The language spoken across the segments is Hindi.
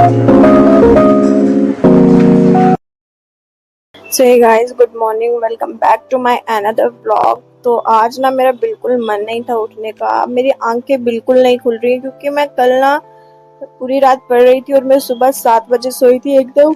So hey guys, good morning, welcome back to my another vlog. तो आज ना मेरा बिल्कुल मन नहीं था उठने का। मेरी आंखें बिल्कुल नहीं खुल रही क्योंकि मैं कल ना पूरी रात पढ़ रही थी और मैं सुबह 7 बजे सोई थी। एकदम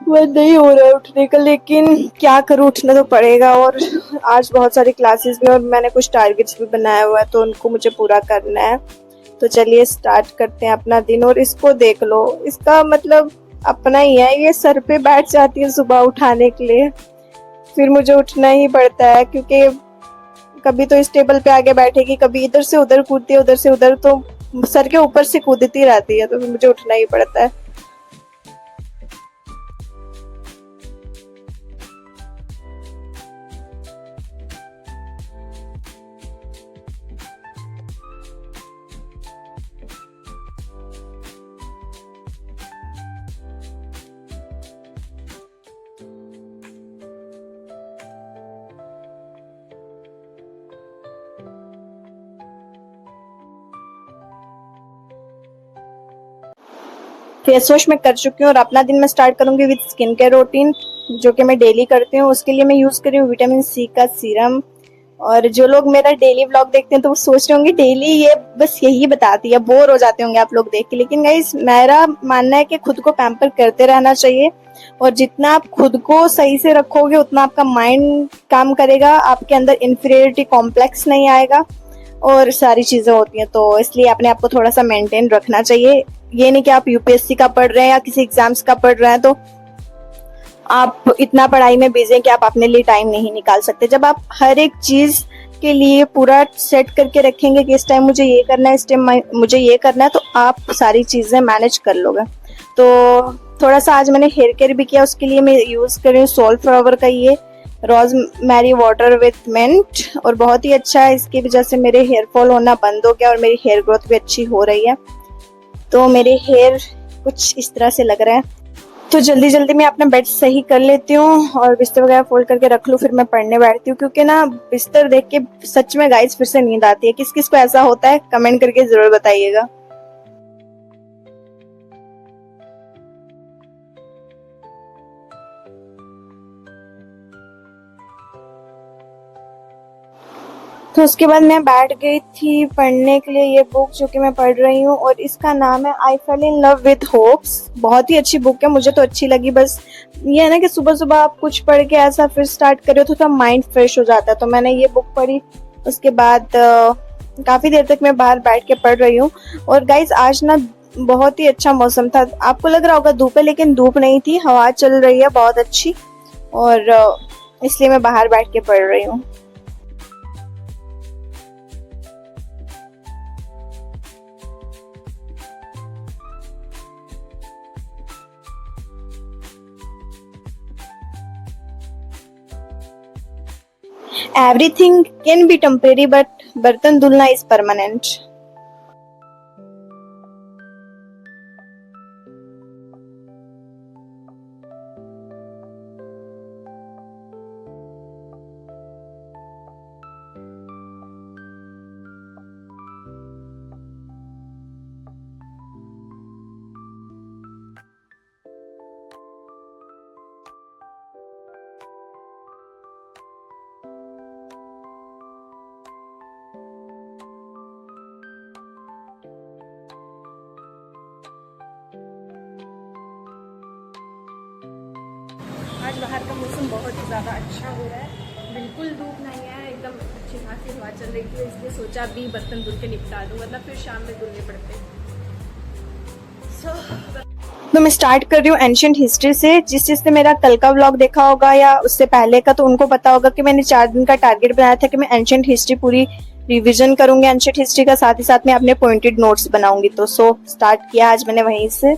मन नहीं हो रहा है उठने का, लेकिन क्या करूँ, उठना तो पड़ेगा। और आज बहुत सारी क्लासेस भी और मैंने कुछ टारगेट्स भी बनाया हुआ है तो उनको मुझे पूरा करना है। तो चलिए स्टार्ट करते हैं अपना दिन। और इसको देख लो, इसका मतलब अपना ही है, ये सर पे बैठ जाती है सुबह उठाने के लिए। फिर मुझे उठना ही पड़ता है क्योंकि कभी तो इस टेबल पे आके बैठेगी, कभी इधर से उधर कूदती है, उधर से उधर, तो सर के ऊपर से कूदती रहती है, तो फिर मुझे उठना ही पड़ता है। फेस वॉश मैं कर चुकी हूँ और अपना दिन मैं स्टार्ट करूंगी विद स्किन केयर रूटीन, जो कि मैं डेली करती हूँ। उसके लिए मैं यूज कर रही हूँ विटामिन सी का सीरम। और जो लोग मेरा डेली व्लॉग देखते हैं तो वो सोच रहे होंगे डेली ये बस यही बताती है, बोर हो जाते होंगे आप लोग देख के। लेकिन गाइस, मेरा मानना है कि खुद को पैम्पर करते रहना चाहिए। और जितना आप खुद को सही से रखोगे उतना आपका माइंड काम करेगा, आपके अंदर इंफीरियरिटी कॉम्प्लेक्स नहीं आएगा और सारी चीजें होती हैं। तो इसलिए अपने आप को थोड़ा सा मेंटेन रखना चाहिए। ये नहीं कि आप यूपीएससी का पढ़ रहे हैं या किसी एग्जाम्स का पढ़ रहे हैं तो आप इतना पढ़ाई में बिजी हैं कि आप अपने लिए टाइम नहीं निकाल सकते। जब आप हर एक चीज के लिए पूरा सेट करके रखेंगे कि इस टाइम मुझे ये करना है, इस टाइम मुझे ये करना है, तो आप सारी चीजें मैनेज कर लोगे। तो थोड़ा सा आज मैंने हेयर केयर भी किया, उसके लिए मैं यूज कर रही हूँ सोल फ्लावर का ये रोज मैरी वाटर विथ मिंट। और बहुत ही अच्छा है, इसकी वजह से मेरे हेयर फॉल होना बंद हो गया और मेरी हेयर ग्रोथ भी अच्छी हो रही है। तो मेरे हेयर कुछ इस तरह से लग रहा है। तो जल्दी जल्दी मैं अपना बेड सही कर लेती हूँ और बिस्तर वगैरह फोल्ड करके रख लूँ, फिर मैं पढ़ने बैठती हूँ। क्योंकि ना बिस्तर देख के सच में गाइस फिर से नींद आती है। किस किस को ऐसा होता है कमेंट करके जरूर बताइएगा। तो उसके बाद मैं बैठ गई थी पढ़ने के लिए ये बुक जो कि मैं पढ़ रही हूँ, और इसका नाम है I fell in love with hopes. बहुत ही अच्छी बुक है, मुझे तो अच्छी लगी। बस ये है ना कि सुबह सुबह आप कुछ पढ़ के ऐसा फिर स्टार्ट करो तो थोड़ा माइंड फ्रेश हो जाता है। तो मैंने ये बुक पढ़ी, उसके बाद काफी देर तक मैं बाहर बैठ के पढ़ रही हूँ। और गाइज आज ना बहुत ही अच्छा मौसम था। आपको लग रहा होगा धूप है, लेकिन धूप नहीं थी, हवा चल रही है बहुत अच्छी। और इसलिए मैं बाहर बैठ के पढ़ रही हूँ। Everything can be temporary, but बर्तन धुलना is permanent. आज बाहर का मौसम बहुत ही ज़्यादा अच्छा हो रहा है, बिल्कुल धूप नहीं है, एकदम अच्छी खासी हवा चल रही थी। इसलिए सोचा अभी बर्तन धुल के निपटा दूँ, वरना फिर शाम में धुलने पड़ते। तो मैं स्टार्ट कर रही हूँ एंशिएंट हिस्ट्री से। जिस चीज़ से मेरा कल का व्लॉग देखा होगा या उससे पहले का, तो उनको पता होगा कि मैंने 4 दिन का टारगेट बनाया था कि मैं एंशिएंट हिस्ट्री पूरी रिवीजन करूंगी एंशिएंट हिस्ट्री का, साथ ही साथ मैं अपने पॉइंटेड नोट्स बनाऊंगी। तो स्टार्ट किया आज मैंने वहीं से।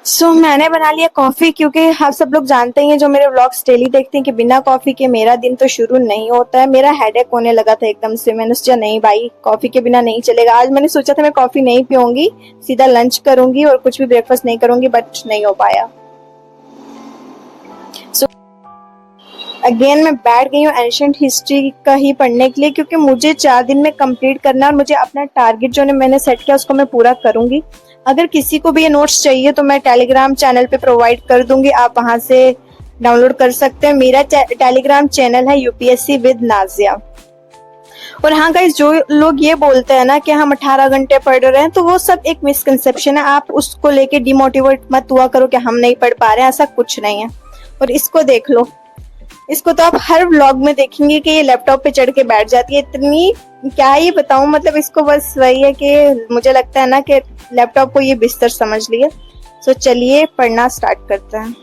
मैंने बना लिया कॉफी, क्योंकि आप सब लोग जानते ही हैं जो मेरे व्लॉग्स डेली देखते हैं कि बिना कॉफी के मेरा दिन तो शुरू नहीं होता है। मेरा हेडेक होने लगा था एकदम से। मैंने सोचा नहीं भाई, कॉफी के बिना नहीं चलेगा। आज मैंने सोचा था मैं कॉफी नहीं पीऊंगी, सीधा लंच करूंगी और कुछ भी ब्रेकफास्ट नहीं करूंगी, बट नहीं हो पाया। सो अगेन मैं बैठ गई हूँ एंशिएंट हिस्ट्री का ही पढ़ने के लिए, क्योंकि मुझे 4 दिन में कंप्लीट करना है और मुझे अपना टारगेट जो मैंने सेट किया उसको मैं पूरा करूंगी। अगर किसी को भी ये नोट्स चाहिए तो मैं टेलीग्राम चैनल पे प्रोवाइड कर दूंगी, आप वहां से डाउनलोड कर सकते हैं। मेरा टेलीग्राम चैनल है यूपीएससी विद नाजिया। और हाँ गाइस, जो लोग ये बोलते हैं ना कि हम 18 घंटे पढ़ रहे हैं, तो वो सब एक मिसकंसेप्शन है। आप उसको लेके डिमोटिवेट मत हुआ करो कि हम नहीं पढ़ पा रहे हैं, ऐसा कुछ नहीं है। और इसको देख लो, इसको तो आप हर व्लॉग में देखेंगे कि ये लैपटॉप पे चढ़ के बैठ जाती है। इतनी क्या ही बताऊं, मतलब इसको बस वही है कि मुझे लगता है ना कि लैपटॉप को ये बिस्तर समझ लिए। सो चलिए पढ़ना स्टार्ट करते हैं।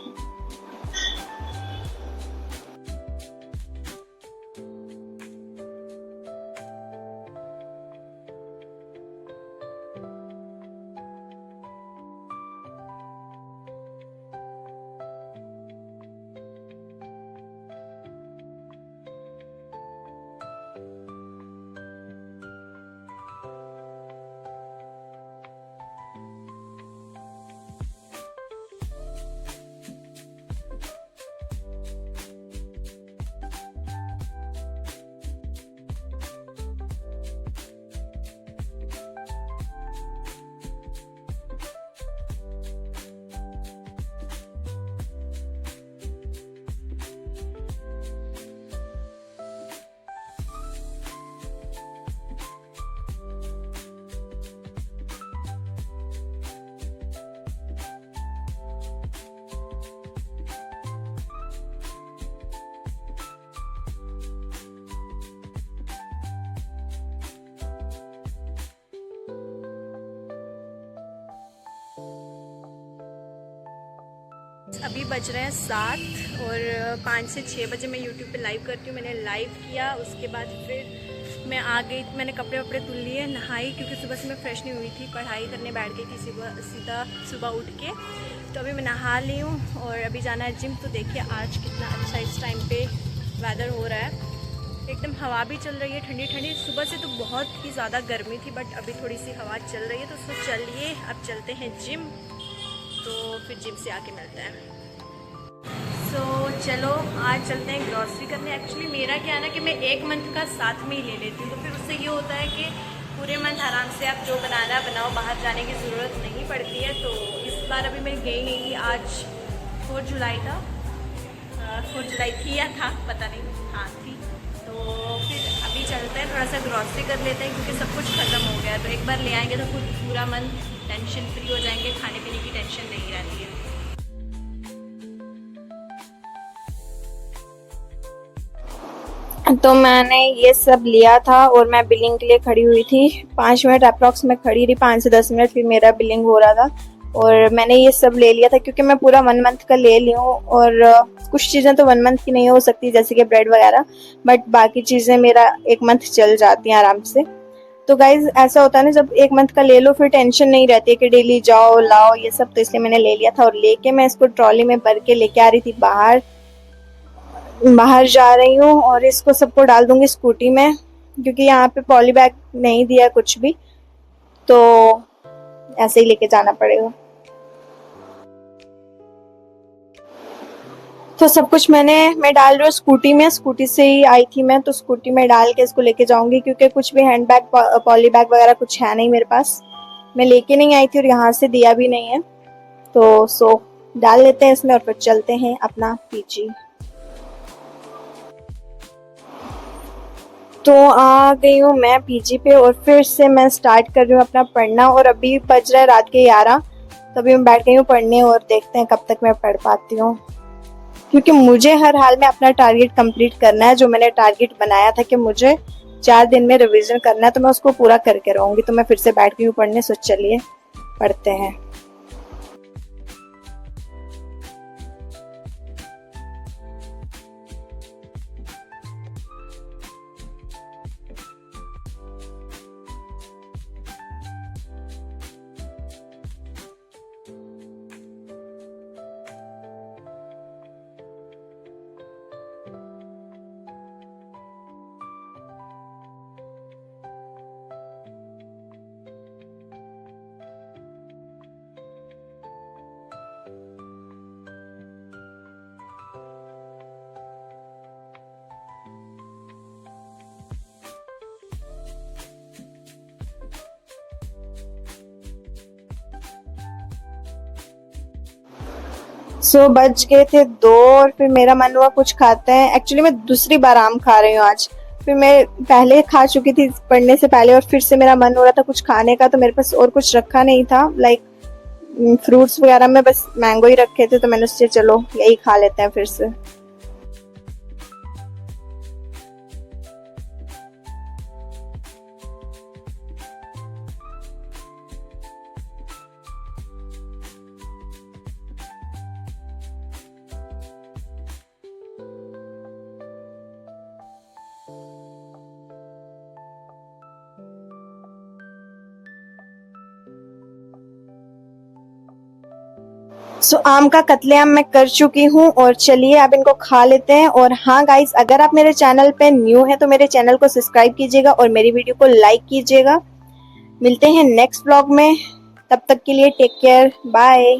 अभी बज रहे हैं 7 और 5 से 6 बजे मैं यूट्यूब पे लाइव करती हूँ। मैंने लाइव किया, उसके बाद फिर मैं आ गई। मैंने कपड़े वपड़े धुल लिए, नहाई, क्योंकि सुबह से मैं फ्रेश नहीं हुई थी। पढ़ाई करने बैठ गई थी सीधा सुबह उठ के। तो अभी मैं नहा ली हूँ और अभी जाना है जिम। तो देखिए आज कितना अच्छा इस टाइम पे वेदर हो रहा है, एकदम हवा भी चल रही है ठंडी ठंडी। सुबह से तो बहुत ही ज़्यादा गर्मी थी, बट अभी थोड़ी सी हवा चल रही है। तो चलिए अब चलते हैं जिम, तो फिर जिम से आके मिलते हैं। चलो आज चलते हैं ग्रॉसरी करने। एक्चुअली मेरा क्या है ना कि मैं 1 मंथ का साथ में ही ले लेती हूँ, तो फिर उससे ये होता है कि पूरे मंथ आराम से आप जो बनाना बनाओ, बाहर जाने की ज़रूरत नहीं पड़ती है। तो इस बार अभी मैं गई नहीं थी। आज 4 जुलाई था, 4 जुलाई थी या था पता नहीं, हाँ थी। तो फिर अभी चलते हैं, थोड़ा सा ग्रॉसरी कर लेते हैं, क्योंकि सब कुछ ख़त्म हो गया है। तो एक बार ले आएंगे तो पूरा मंथ टेंशन फ्री हो जाएंगे, खाने पीने की टेंशन नहीं रहती है। तो मैंने ये सब लिया था और मैं बिलिंग के लिए खड़ी हुई थी। 5 मिनट अप्रॉक्स में खड़ी रही, 5 से 10 मिनट, फिर मेरा बिलिंग हो रहा था। और मैंने ये सब ले लिया था क्योंकि मैं पूरा 1 मंथ का ले ली हूँ। और कुछ चीज़ें तो 1 मंथ की नहीं हो सकती, जैसे कि ब्रेड वगैरह, बट बाकी चीज़ें मेरा 1 मंथ चल जाती हैं आराम से। तो गाइज ऐसा होता है ना, जब 1 मंथ का ले लो फिर टेंशन नहीं रहती है कि डेली जाओ लाओ ये सब। तो इसलिए मैंने ले लिया था और लेके मैं इसको ट्रॉली में भर के लेके आ रही थी। बाहर जा रही हूँ और इसको सबको डाल दूंगी स्कूटी में, क्योंकि यहाँ पे पॉली बैग नहीं दिया कुछ भी, तो ऐसे ही लेके जाना पड़ेगा। तो सब कुछ मैं डाल रही हूँ स्कूटी में। स्कूटी से ही आई थी मैं, तो स्कूटी में डाल के इसको लेके जाऊंगी, क्योंकि कुछ भी हैंड बैग पॉली बैग वगैरह कुछ है नहीं मेरे पास। मैं लेके नहीं आई थी और यहाँ से दिया भी नहीं है। तो डाल लेते हैं इसमें और फिर चलते हैं अपना पीजी। तो आ गई हूँ मैं पीजी पे और फिर से मैं स्टार्ट कर रही हूँ अपना पढ़ना। और अभी बज रहा है रात के 11, तो अभी मैं बैठ गई हूँ पढ़ने और देखते हैं कब तक मैं पढ़ पाती हूँ, क्योंकि मुझे हर हाल में अपना टारगेट कंप्लीट करना है। जो मैंने टारगेट बनाया था कि मुझे 4 दिन में रिवीजन करना है, तो मैं उसको पूरा करके रहूँगी। तो मैं फिर से बैठ गई हूँ पढ़ने। सो चलिए पढ़ते हैं। बज गए थे 2 और फिर मेरा मन हुआ कुछ खाते हैं। एक्चुअली मैं दूसरी बार आम खा रही हूँ आज। फिर मैं पहले खा चुकी थी पढ़ने से पहले और फिर से मेरा मन हो रहा था कुछ खाने का, तो मेरे पास और कुछ रखा नहीं था लाइक फ्रूट्स वगैरह में, बस मैंगो ही रखे थे, तो मैंने सोचा चलो यही खा लेते हैं फिर से। आम का कतलेआम मैं कर चुकी हूँ और चलिए अब इनको खा लेते हैं। और हाँ गाइस, अगर आप मेरे चैनल पे न्यू हैं तो मेरे चैनल को सब्सक्राइब कीजिएगा और मेरी वीडियो को लाइक कीजिएगा। मिलते हैं नेक्स्ट व्लॉग में, तब तक के लिए टेक केयर, बाय।